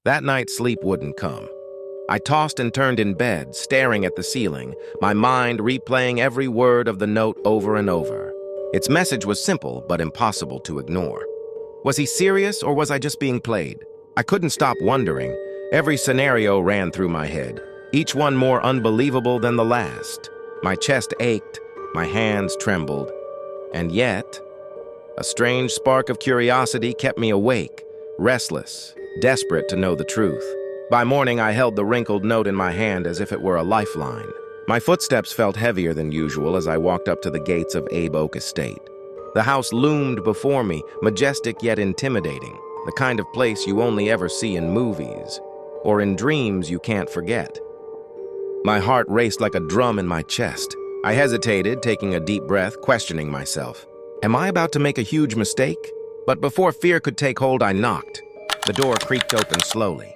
That night, sleep wouldn't come. I tossed and turned in bed, staring at the ceiling, my mind replaying every word of the note over and over. Its message was simple, but impossible to ignore. Was he serious, or was I just being played? I couldn't stop wondering. Every scenario ran through my head, each one more unbelievable than the last. My chest ached, my hands trembled, and yet, a strange spark of curiosity kept me awake, restless, desperate to know the truth. By morning, I held the wrinkled note in my hand as if it were a lifeline. My footsteps felt heavier than usual as I walked up to the gates of Abe Oak Estate. The house loomed before me, majestic yet intimidating, the kind of place you only ever see in movies, or in dreams you can't forget. My heart raced like a drum in my chest. I hesitated, taking a deep breath, questioning myself. Am I about to make a huge mistake? But before fear could take hold, I knocked. The door creaked open slowly.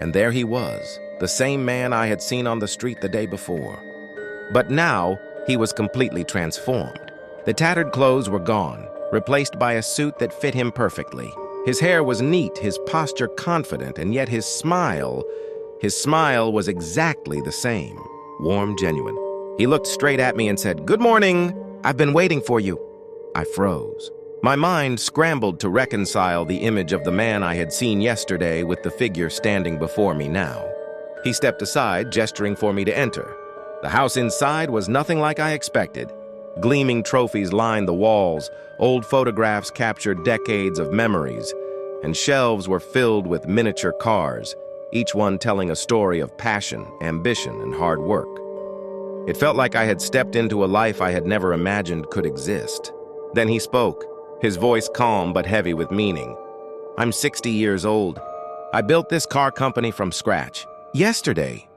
And there he was, the same man I had seen on the street the day before. But now, he was completely transformed. The tattered clothes were gone, replaced by a suit that fit him perfectly. His hair was neat, his posture confident, and yet his smile was exactly the same, warm, genuine. He looked straight at me and said, "Good morning. I've been waiting for you." I froze. My mind scrambled to reconcile the image of the man I had seen yesterday with the figure standing before me now. He stepped aside, gesturing for me to enter. The house inside was nothing like I expected. Gleaming trophies lined the walls, old photographs captured decades of memories, and shelves were filled with miniature cars, each one telling a story of passion, ambition, and hard work. It felt like I had stepped into a life I had never imagined could exist. Then he spoke, his voice calm but heavy with meaning. "I'm 60 years old. I built this car company from scratch. Yesterday.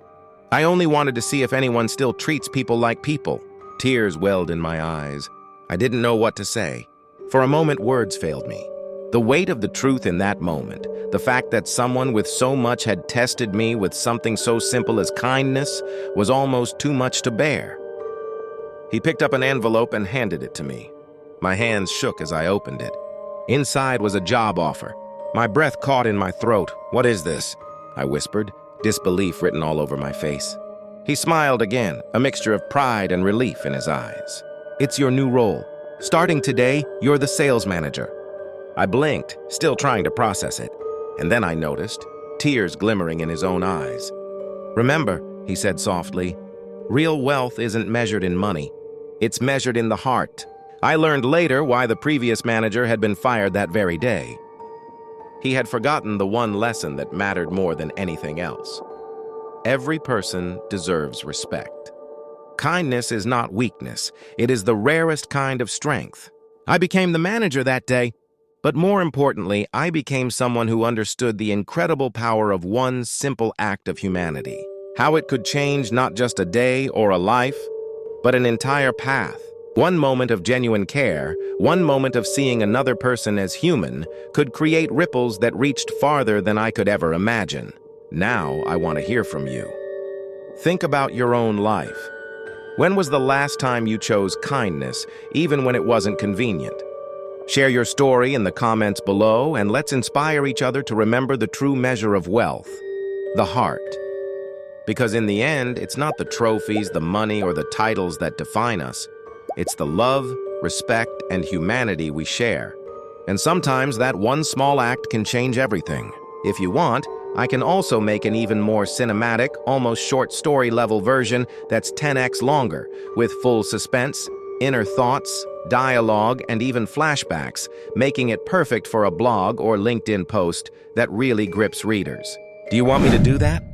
I only wanted to see if anyone still treats people like people." Tears welled in my eyes. I didn't know what to say. For a moment, words failed me. The weight of the truth in that moment, the fact that someone with so much had tested me with something so simple as kindness, was almost too much to bear. He picked up an envelope and handed it to me. My hands shook as I opened it. Inside was a job offer. My breath caught in my throat. "What is this?" I whispered, disbelief written all over my face. He smiled again, a mixture of pride and relief in his eyes. "It's your new role. Starting today, you're the sales manager." I blinked, still trying to process it. And then I noticed, tears glimmering in his own eyes. "Remember," he said softly, "real wealth isn't measured in money. It's measured in the heart." I learned later why the previous manager had been fired that very day. He had forgotten the one lesson that mattered more than anything else. Every person deserves respect. Kindness is not weakness. It is the rarest kind of strength. I became the manager that day, but more importantly, I became someone who understood the incredible power of one simple act of humanity. How it could change not just a day or a life, but an entire path. One moment of genuine care, one moment of seeing another person as human, could create ripples that reached farther than I could ever imagine. Now I want to hear from you. Think about your own life. When was the last time you chose kindness, even when it wasn't convenient? Share your story in the comments below, and let's inspire each other to remember the true measure of wealth, the heart. Because in the end, it's not the trophies, the money, or the titles that define us. It's the love, respect, and humanity we share. And sometimes that one small act can change everything. If you want, I can also make an even more cinematic, almost short story level version that's 10x longer, with full suspense, inner thoughts, dialogue, and even flashbacks, making it perfect for a blog or LinkedIn post that really grips readers. Do you want me to do that?